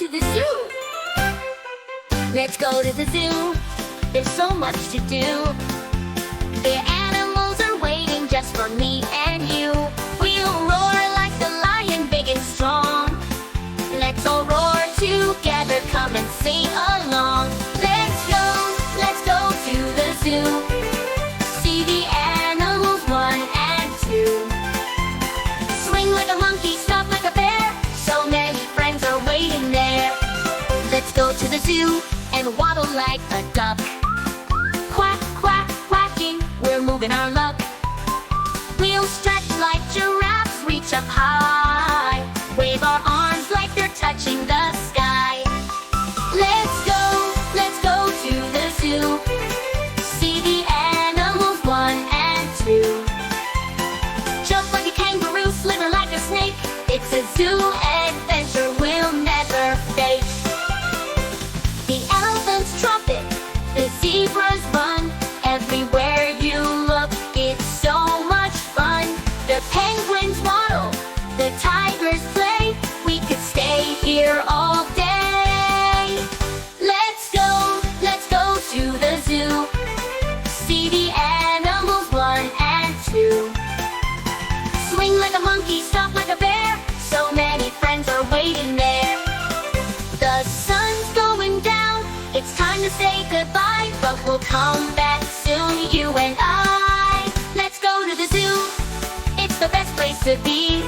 to the zoo. Let's go to the zoo. There's so much to do. The animals are waiting just for me and you. We'll roar like the lion, big and strong. Let's all roar together, come and sing along. Let's go to the zoo. See the animals 1 and 2. Swing like a monkey, stop like a bear. So many friends are waiting there. Let's go to the zoo and waddle like a duck. Quack, quack, quacking, we're moving our luck. We'll stretch like giraffes, reach up high. Wave our arms like they're touching the sky. Let's go to the zoo. See the animals 1 and 2. Jump like a kangaroo, slither like a snake. It's a zoo adventure we'll never fake. The elephants trumpet, the zebras run. Everywhere you look, it's so much fun. The penguins waddle, the tigers play. We could stay here all day. Let's go to the zoo. See the animals 1 and 2. Swing like a monkey, stop like a bear. So many friends are waiting there. The sun's going down, it's time to say goodbye. But we'll come back soon, you and I. Let's go to the zoo, it's the best place to be.